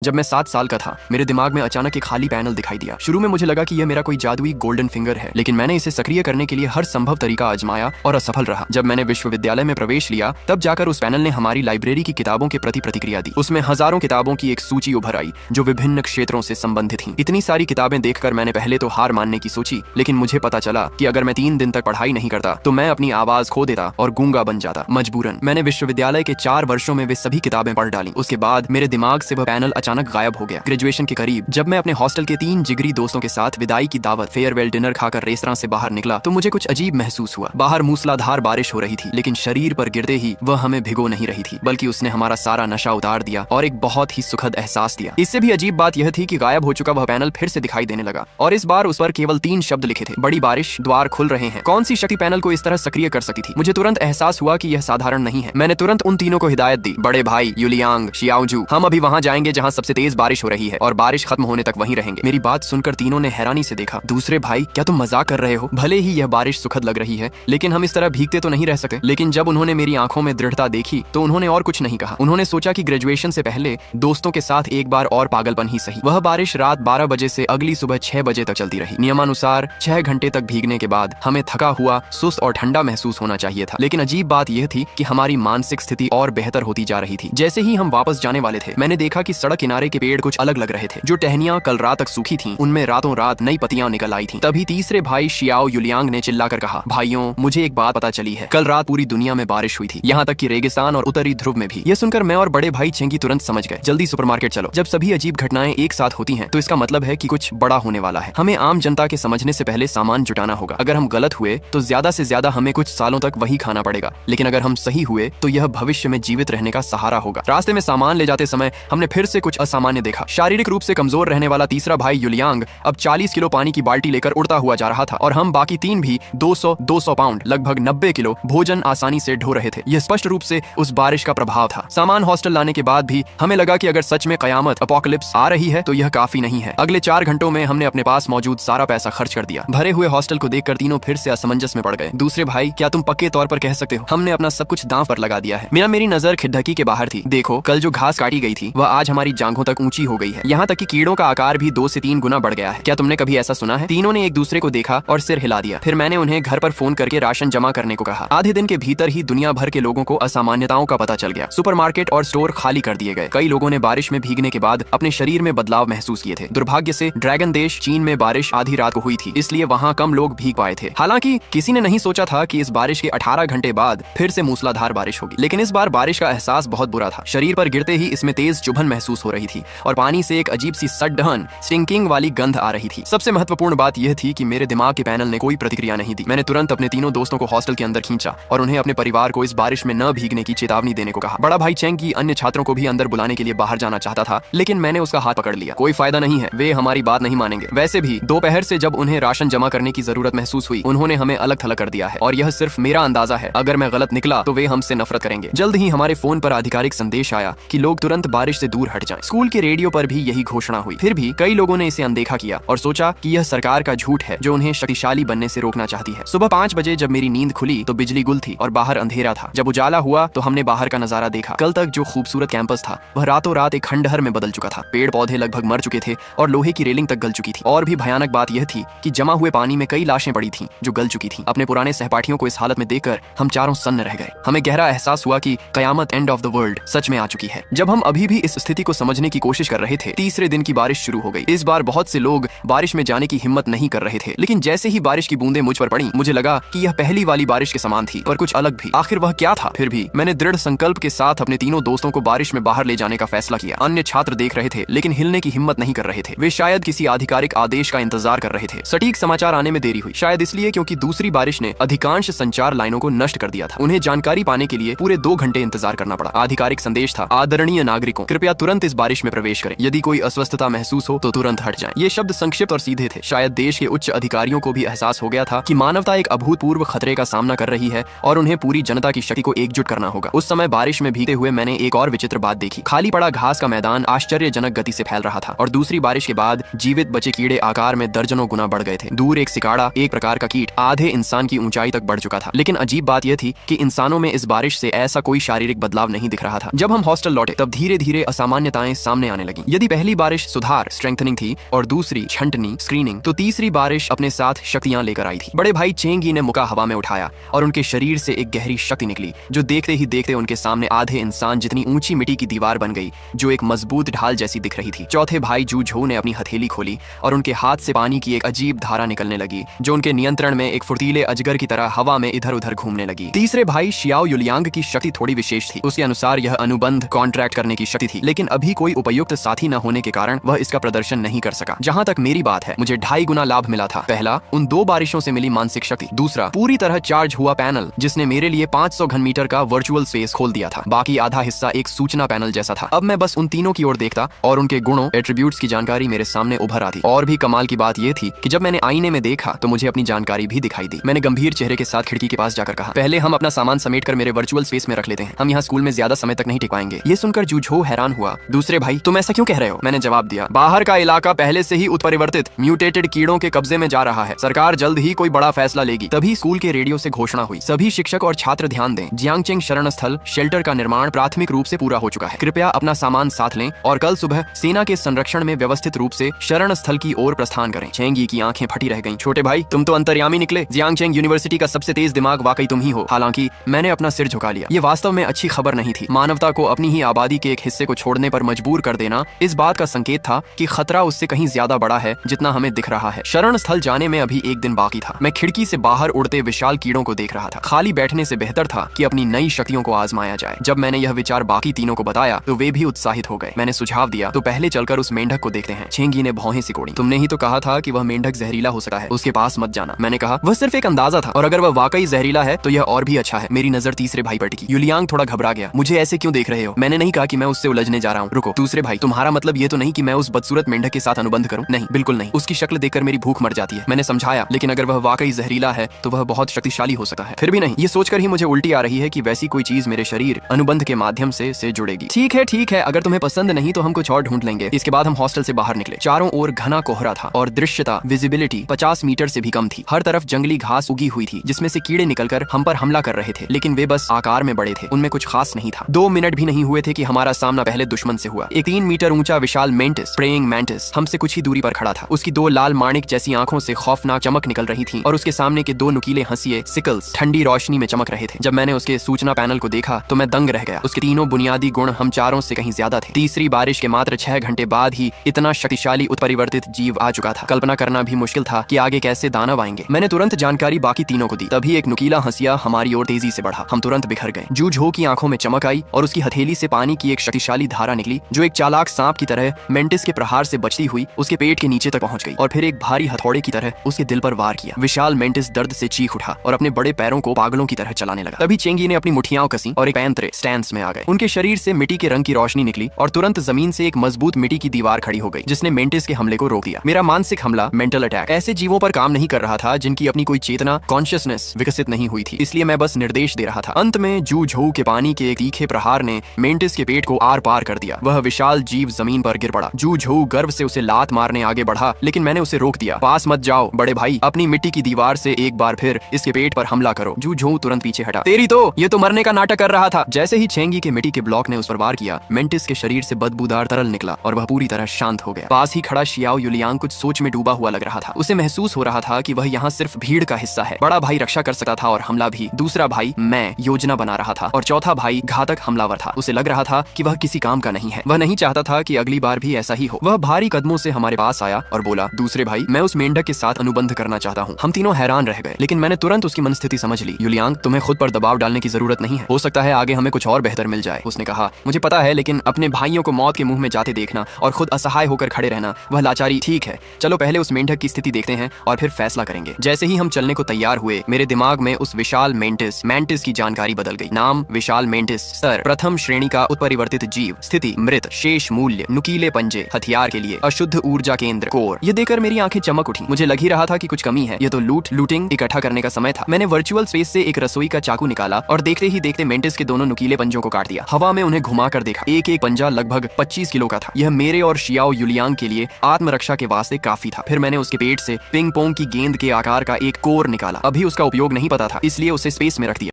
जब मैं 7 साल का था, मेरे दिमाग में अचानक एक खाली पैनल दिखाई दिया। शुरू में मुझे लगा कि यह मेरा कोई जादुई गोल्डन फिंगर है, लेकिन मैंने इसे सक्रिय करने के लिए हर संभव तरीका आजमाया और असफल रहा। जब मैंने विश्वविद्यालय में प्रवेश लिया, तब जाकर उस पैनल ने हमारी लाइब्रेरी की किताबों के प्रति प्रतिक्रिया दी। उसमें हजारों किताबों की एक सूची उभर आई, जो विभिन्न क्षेत्रों से संबंधित थी। इतनी सारी किताबें देखकर मैंने पहले तो हार मानने की सोची, लेकिन मुझे पता चला कि अगर मैं 3 दिन तक पढ़ाई नहीं करता तो मैं अपनी आवाज खो देता और गूंगा बन जाता। मजबूरन मैंने विश्वविद्यालय के 4 वर्षों में वे सभी किताबें पढ़ डाली। उसके बाद मेरे दिमाग से वह पैनल अचानक गायब हो गया। ग्रेजुएशन के करीब जब मैं अपने हॉस्टल के 3 जिगरी दोस्तों के साथ विदाई की दावत फेयरवेल डिनर खाकर रेस्तरां से बाहर निकला, तो मुझे कुछ अजीब महसूस हुआ। बाहर मूसलाधार बारिश हो रही थी, लेकिन शरीर पर गिरते ही वह हमें भिगो नहीं रही थी, बल्कि उसने हमारा सारा नशा उतार दिया और एक बहुत ही सुखद एहसास दिया। इससे भी अजीब बात यह थी कि गायब हो चुका वह पैनल फिर से दिखाई देने लगा, और इस बार उस पर केवल 3 शब्द लिखे थे, बड़ी बारिश, द्वार खुल रहे हैं। कौन सी शक्ति पैनल को इस तरह सक्रिय कर सकती थी? मुझे तुरंत एहसास हुआ कि यह साधारण नहीं है। मैंने तुरंत उन तीनों को हिदायत दी, बड़े भाई यूलियांग, शियाओजू, हम अभी वहां जाएंगे जहां सबसे तेज बारिश हो रही है और बारिश खत्म होने तक वहीं रहेंगे। मेरी बात सुनकर तीनों ने हैरानी से देखा। दूसरे भाई, क्या तुम मजाक कर रहे हो? भले ही यह बारिश सुखद लग रही है, लेकिन हम इस तरह भीगते तो नहीं रह सकते। लेकिन जब उन्होंने मेरी आंखों में दृढ़ता देखी तो उन्होंने और कुछ नहीं कहा। उन्होंने सोचा कि ग्रेजुएशन से पहले दोस्तों के साथ एक बार और पागलपन ही सही। वह बारिश रात 12 बजे से अगली सुबह 6 बजे तक चलती रही। नियमानुसार 6 घंटे तक भीगने के बाद हमें थका हुआ, सुस्त और ठंडा महसूस होना चाहिए था, लेकिन अजीब बात यह थी कि हमारी मानसिक स्थिति और बेहतर होती जा रही थी। जैसे ही हम वापस जाने वाले थे, मैंने देखा कि सड़क किनारे के पेड़ कुछ अलग लग रहे थे। जो टहनियां कल रात तक सूखी थीं, उनमें रातों रात नई पत्तियां निकल आई थीं। तभी तीसरे भाई शियाओ यूलियांग ने चिल्लाकर कहा, भाइयों, मुझे एक बात पता चली है। कल रात पूरी दुनिया में बारिश हुई थी, यहाँ तक कि रेगिस्तान और उत्तरी ध्रुव में भी। यह सुनकर मैं और बड़े भाई चेंगी तुरंत समझ गए, जल्दी सुपरमार्केट चलो। जब सभी अजीब घटनाएं एक साथ होती हैं, तो इसका मतलब है कि कुछ बड़ा होने वाला है। हमें आम जनता के समझने से पहले सामान जुटाना होगा। अगर हम गलत हुए तो ज्यादा से ज्यादा हमें कुछ सालों तक वही खाना पड़ेगा, लेकिन अगर हम सही हुए तो यह भविष्य में जीवित रहने का सहारा होगा। रास्ते में सामान ले जाते समय हमने फिर से कुछ असामान्य देखा। शारीरिक रूप से कमजोर रहने वाला तीसरा भाई यूलियांग अब 40 किलो पानी की बाल्टी लेकर उड़ता हुआ जा रहा था, और हम बाकी 3 भी 200 पाउंड, लगभग 90 किलो भोजन आसानी से ढो रहे थे। यह स्पष्ट रूप से उस बारिश का प्रभाव था। सामान हॉस्टल लाने के बाद भी हमें लगा कि अगर सच में कयामत अपोकलिप्स आ रही है तो यह काफी नहीं है। अगले 4 घंटों में हमने अपने पास मौजूद सारा पैसा खर्च कर दिया। भरे हुए हॉस्टल को देखकर तीनों फिर से असमंजस में पड़ गए। दूसरे भाई, क्या तुम पक्के तौर पर कह सकते हो हमने अपना सब कुछ दांव पर लगा दिया है? मेरी नजर खिड़की के बाहर थी। देखो, कल जो घास काटी गई थी वह आज हमारी जांघों तक ऊंची हो गई है। यहाँ तक कि कीड़ों का आकार भी 2 से 3 गुना बढ़ गया है। क्या तुमने कभी ऐसा सुना है? तीनों ने एक दूसरे को देखा और सिर हिला दिया। फिर मैंने उन्हें घर पर फोन करके राशन जमा करने को कहा। आधे दिन के भीतर ही दुनिया भर के लोगों को असामान्यताओं का पता चल गया। सुपरमार्केट और स्टोर खाली कर दिए गए। कई लोगों ने बारिश में भीगने के बाद अपने शरीर में बदलाव महसूस किए थे। दुर्भाग्य से ड्रैगन देश चीन में बारिश आधी रात को हुई थी, इसलिए वहाँ कम लोग भीग पाए थे। हालांकि किसी ने नहीं सोचा था कि इस बारिश के 18 घंटे बाद फिर से मूसलाधार बारिश होगी। लेकिन इस बार बारिश का एहसास बहुत बुरा था। शरीर पर गिरते ही इसमें तेज चुभन महसूस हो रही थी और पानी से एक अजीब सी सड्डहन, स्टिंकिंग वाली गंध आ रही थी। सबसे महत्वपूर्ण बात यह थी कि मेरे दिमाग के पैनल ने कोई प्रतिक्रिया नहीं दी। मैंने तुरंत अपने तीनों दोस्तों को हॉस्टल के अंदर खींचा और उन्हें अपने परिवार को इस बारिश में न भीगने की चेतावनी देने को कहा। बड़ा भाई चेंगी अन्य छात्रों को भी अंदर बुलाने के लिए बाहर जाना चाहता था, लेकिन मैंने उसका हाथ पकड़ लिया। कोई फायदा नहीं है, वे हमारी बात नहीं मानेंगे। वैसे भी दोपहर से जब उन्हें राशन जमा करने की जरूरत महसूस हुई, उन्होंने हमें अलग थलग कर दिया है, और यह सिर्फ मेरा अंदाजा है। अगर मैं गलत निकला तो वे हमसे नफरत करेंगे। जल्द ही हमारे फोन पर आधिकारिक संदेश आया कि लोग तुरंत बारिश से दूर हट जाएं। स्कूल के रेडियो पर भी यही घोषणा हुई। फिर भी कई लोगों ने इसे अनदेखा किया और सोचा कि यह सरकार का झूठ है जो उन्हें शक्तिशाली बनने से रोकना चाहती है। सुबह 5 बजे जब मेरी नींद खुली तो बिजली गुल थी और बाहर अंधेरा था। जब उजाला हुआ तो हमने बाहर का नजारा देखा। कल तक जो खूबसूरत कैंपस था वह रातों रात एक खंडहर में बदल चुका था। पेड़ पौधे लगभग मर चुके थे और लोहे की रेलिंग तक गल चुकी थी। और भी भयानक बात यह थी कि जमा हुए पानी में कई लाशें पड़ी थीं जो गल चुकी थीं। अपने पुराने सहपाठियों को इस हालत में देखकर हम चारों सन्न रह गए। हमें गहरा एहसास हुआ कि कयामत, एंड ऑफ द वर्ल्ड, सच में आ चुकी है। जब हम अभी भी इस स्थिति को समझने की कोशिश कर रहे थे, तीसरे दिन की बारिश शुरू हो गई। इस बार बहुत से लोग बारिश में जाने की हिम्मत नहीं कर रहे थे, लेकिन जैसे ही बारिश की बूंदें मुझ पर पड़ी, मुझे लगा कि यह पहली वाली बारिश के समान थी, पर कुछ अलग भी। आखिर वह क्या था? फिर भी मैंने दृढ़ संकल्प के साथ अपने तीनों दोस्तों को बारिश में बाहर ले जाने का फैसला किया। अन्य छात्र देख रहे थे, लेकिन हिलने की हिम्मत नहीं कर रहे थे। वे शायद किसी आधिकारिक आदेश का इंतजार कर रहे थे। सटीक समाचार आने में देरी हुई, शायद इसलिए क्योंकि दूसरी बारिश ने अधिकांश संचार लाइनों को नष्ट कर दिया था। उन्हें जानकारी पाने के लिए पूरे 2 घंटे इंतजार करना पड़ा। आधिकारिक संदेश था, आदरणीय नागरिकों, कृपया तुरंत इस बारिश में प्रवेश करें। यदि कोई अस्वस्थता महसूस हो तो तुरंत हट जाएं। ये शब्द संक्षिप्त और सीधे थे। शायद देश के उच्च अधिकारियों को भी एहसास हो गया था कि मानवता एक अभूतपूर्व खतरे का सामना कर रही है और उन्हें पूरी जनता की शक्ति को एकजुट करना होगा। उस समय बारिश में भीगते हुए मैंने एक और विचित्र बात देखी। खाली पड़ा घास का मैदान आश्चर्यजनक गति से फैल रहा था, और दूसरी बारिश के बाद जीवित बचे कीड़े आकार में दर्जनों गुना बढ़ गए थे। दूर एक सिकाड़ा, एक प्रकार का कीट, आधे इंसान की ऊंचाई तक बढ़ चुका था। लेकिन अजीब बात यह थी कि इंसानों में इस बारिश से ऐसा कोई शारीरिक बदलाव नहीं दिख रहा था। जब हम हॉस्टल लौटे तब धीरे धीरे असामान्यताएं संभावनाएं सामने आने लगी। यदि पहली बारिश सुधार स्ट्रेंथनिंग थी और दूसरी छंटनी स्क्रीनिंग, तो तीसरी बारिश अपने साथ शक्तियां लेकर आई थी। बड़े भाई चेंगी ने मुका हवा में उठाया और उनके शरीर से एक गहरी शक्ति निकली जो देखते ही देखते उनके सामने आधे इंसान जितनी ऊंची मिट्टी की दीवार बन गई जो एक मजबूत ढाल जैसी दिख रही थी। चौथे भाई जू झो ने अपनी हथेली खोली और उनके हाथ से पानी की एक अजीब धारा निकलने लगी जो उनके नियंत्रण में एक फुर्तीले अजगर की तरह हवा में इधर उधर घूमने लगी। तीसरे भाई शियाओ युलियांग की शक्ति थोड़ी विशेष थी। उसके अनुसार यह अनुबंध कॉन्ट्रैक्ट करने की शक्ति थी, लेकिन अभी कोई उपयुक्त साथी न होने के कारण वह इसका प्रदर्शन नहीं कर सका। जहां तक मेरी बात है, मुझे 2.5 गुना लाभ मिला था। पहला, उन 2 बारिशों से मिली मानसिक शक्ति। दूसरा, पूरी तरह चार्ज हुआ पैनल जिसने मेरे लिए 500 घन मीटर का वर्चुअल स्पेस खोल दिया था। बाकी आधा हिस्सा एक सूचना पैनल जैसा था। अब मैं बस उन तीनों की ओर देखता और उनके गुणों एट्रीब्यूट्स की जानकारी मेरे सामने उभर आती। और भी कमाल की बात यह थी कि जब मैंने आईने में देखा तो मुझे अपनी जानकारी भी दिखाई दी। मैंने गंभीर चेहरे के साथ खिड़की के पास जाकर कहा, पहले हम अपना सामान समेटकर मेरे वर्चुअल स्पेस में रख लेते हैं। हम यहाँ स्कूल में ज्यादा समय तक नहीं टिक पाएंगे। ये सुनकर जू झो हैरान हुआ। दूसरे भाई, तुम ऐसा क्यों कह रहे हो? मैंने जवाब दिया, बाहर का इलाका पहले से ही उत्परिवर्तित म्यूटेटेड कीड़ों के कब्जे में जा रहा है। सरकार जल्द ही कोई बड़ा फैसला लेगी। तभी स्कूल के रेडियो से घोषणा हुई, सभी शिक्षक और छात्र ध्यान दें, जियांगचेंग शरण स्थल शेल्टर का निर्माण प्राथमिक रूप से पूरा हो चुका है। कृपया अपना सामान साथ लें और कल सुबह सेना के संरक्षण में व्यवस्थित रूप से शरण स्थल की ओर प्रस्थान करें। चेंगी की आंखें फटी रह गईं। छोटे भाई, तुम तो अंतर्यामी निकले। जियांगचेंग यूनिवर्सिटी का सबसे तेज दिमाग वाकई तुम ही हो। हालांकि मैंने अपना सिर झुका लिया। ये वास्तव में अच्छी खबर नहीं थी। मानवता को अपनी ही आबादी के एक हिस्से को छोड़ने पर मजबूर कर देना इस बात का संकेत था कि खतरा उससे कहीं ज्यादा बड़ा है जितना हमें दिख रहा है। शरण स्थल जाने में अभी 1 दिन बाकी था। मैं खिड़की से बाहर उड़ते विशाल कीड़ों को देख रहा था। खाली बैठने से बेहतर था कि अपनी नई शक्तियों को आजमाया जाए। जब मैंने यह विचार बाकी तीनों को बताया तो वे भी उत्साहित हो गए। मैंने सुझाव दिया, तो पहले चलकर उस मेंढक को देखते हैं। चेंगी ने भौहें सिकोड़ी। तुमने ही तो कहा था कि वह मेंढक जहरीला हो सकता है, उसके पास मत जाना। मैंने कहा, वह सिर्फ एक अंदाजा था और अगर वह वाकई जहरीला है तो यह और भी अच्छा है। मेरी नजर तीसरे भाई पर टिकी। युलियांग थोड़ा घबरा गया। मुझे ऐसे क्यों देख रहे हो? मैंने नहीं कहा कि मैं उससे उलझने जा रहा हूँ। रुको दूसरे भाई, तुम्हारा मतलब ये तो नहीं कि मैं उस बदसूरत मेंढक के साथ अनुबंध करूं? नहीं, बिल्कुल नहीं। उसकी शक्ल देखकर मेरी भूख मर जाती है। मैंने समझाया, लेकिन अगर वह वाकई जहरीला है तो वह बहुत शक्तिशाली हो सकता है। फिर भी नहीं, ये सोचकर ही मुझे उल्टी आ रही है कि वैसी कोई चीज मेरे शरीर अनुबंध के माध्यम से जुड़ेगी। ठीक है, अगर तुम्हें पसंद नहीं तो हम कुछ और ढूंढ लेंगे। इसके बाद हम हॉस्टल से बाहर निकले। चारों ओर घना कोहरा था और दृश्यता विजिबिलिटी 50 मीटर से भी कम थी। हर तरफ जंगली घास उगी हुई थी जिसमें से कीड़े निकलकर हम पर हमला कर रहे थे, लेकिन वे बस आकार में बड़े थे। उनमें कुछ खास नहीं था। 2 मिनट भी नहीं हुए थे कि हमारा सामना पहले दुश्मन से हुआ। एक 3 मीटर ऊंचा विशाल मेंटिस, प्रेइंग मैंटिस, हमसे कुछ ही दूरी पर खड़ा था। उसकी 2 लाल माणिक जैसी आंखों से खौफनाक चमक निकल रही थी और उसके सामने के 2 नुकीले हंसिए सिकल्स ठंडी रोशनी में चमक रहे थे। जब मैंने उसके सूचना पैनल को देखा तो मैं दंग रह गया। उसके तीनों बुनियादी गुण हम चारों से कहीं ज्यादा थे। तीसरी बारिश के मात्र 6 घंटे बाद ही इतना शक्तिशाली उत्परिवर्तित जीव आ चुका था। कल्पना करना भी मुश्किल था कि आगे कैसे दानव आएंगे। मैंने तुरंत जानकारी बाकी तीनों को दी। तभी एक नुकीला हंसिया हमारी ओर तेजी से बढ़ा। हम तुरंत बिखर गए। जू झो की आंखों में चमक आई और उसकी हथेली से पानी की एक शक्तिशाली धारा निकली जो एक चालाक सांप की तरह मेंटिस के प्रहार से बचती हुई उसके पेट के नीचे तक पहुंच गई और फिर एक भारी हथौड़े की तरह उसके दिल पर वार किया। विशाल मेंटिस दर्द से चीख उठा और अपने बड़े पैरों को पागलों की तरह चलाने लगा। तभी चेंगी ने अपनी मुठियां कसी और एक पैंतरे स्टैंस में आ गए। उनके शरीर से मिट्टी के रंग की रोशनी निकली और तुरंत जमीन से एक मजबूत मिट्टी की दीवार खड़ी हो गई जिसने मेंटिस के हमले को रोक दिया। मेरा मानसिक हमला, मेंटल अटैक, ऐसे जीवों पर काम नहीं कर रहा था जिनकी अपनी कोई चेतना, कॉन्शियसनेस विकसित नहीं हुई थी, इसलिए मैं बस निर्देश दे रहा था। अंत में जू झो के पानी के एक तीखे प्रहार ने मेंटिस के पेट को आर पार कर दिया। वह विशाल जीव जमीन पर गिर पड़ा। जू झो गर्व से उसे लात मारने आगे बढ़ा, लेकिन मैंने उसे रोक दिया। पास मत जाओ बड़े भाई, अपनी मिट्टी की दीवार से एक बार फिर इसके पेट पर हमला करो। जू झो तुरंत पीछे हटा। तेरी तो ये तो मरने का नाटक कर रहा था। जैसे ही चेंगी के मिट्टी के ब्लॉक ने उस पर वार किया, मेंटिस के शरीर से बदबूदार तरल निकला और वह पूरी तरह शांत हो गया। पास ही खड़ा शियाओ युलियांग कुछ सोच में डूबा हुआ लग रहा था। उसे महसूस हो रहा था कि वह यहाँ सिर्फ भीड़ का हिस्सा है। बड़ा भाई रक्षा कर सकता था और हमला भी। दूसरा भाई, मैं, योजना बना रहा था और चौथा भाई घातक हमलावर था। उसे लग रहा था कि वह किसी काम का नहीं है। वह नहीं चाहता था कि अगली बार भी ऐसा ही हो। वह भारी कदमों से हमारे पास आया और बोला, दूसरे भाई, मैं उस मेंढक के साथ अनुबंध करना चाहता हूँ। हम तीनों हैरान रह गए, लेकिन मैंने तुरंत उसकी मनस्थिति समझ ली। युलियांग, तुम्हें खुद पर दबाव डालने की जरूरत नहीं है। हो सकता है आगे हमें कुछ और बेहतर मिल जाए। उसने कहा, मुझे पता है, लेकिन अपने भाइयों को मौत के मुंह में जाते देखना और खुद असहाय होकर खड़े रहना, वह लाचारी। ठीक है, चलो पहले उस मेंढक की स्थिति देखते हैं और फिर फैसला करेंगे। जैसे ही हम चलने को तैयार हुए, मेरे दिमाग में उस विशाल मैंटिस की जानकारी बदल गई। नाम विशाल मेंटिस, स्तर प्रथम श्रेणी का उत्परिवर्तित जीव, स्थिति मृत, शेष मूल्य, नुकीले पंजे, हथियार के लिए अशुद्ध ऊर्जा केंद्र, कोर। ये देखकर मेरी आंखें चमक उठी। मुझे लग ही रहा था कि कुछ कमी है। ये तो लूटिंग इकट्ठा करने का समय था। मैंने वर्चुअल स्पेस से एक रसोई का चाकू निकाला और देखते ही देखते मेंटिस के दोनों नुकीले पंजों को काट दिया। हवा में उन्हें घुमा कर देखा। एक एक पंजा लगभग 25 किलो का था। यह मेरे और शियाओ युलियांग के लिए आत्मरक्षा के वास्ते काफी था। फिर मैंने उसके पेट से पिंग पोंग की गेंद के आकार का एक कोर निकाला। अभी उसका उपयोग नहीं पता था, इसलिए उसे स्पेस में रख दिया।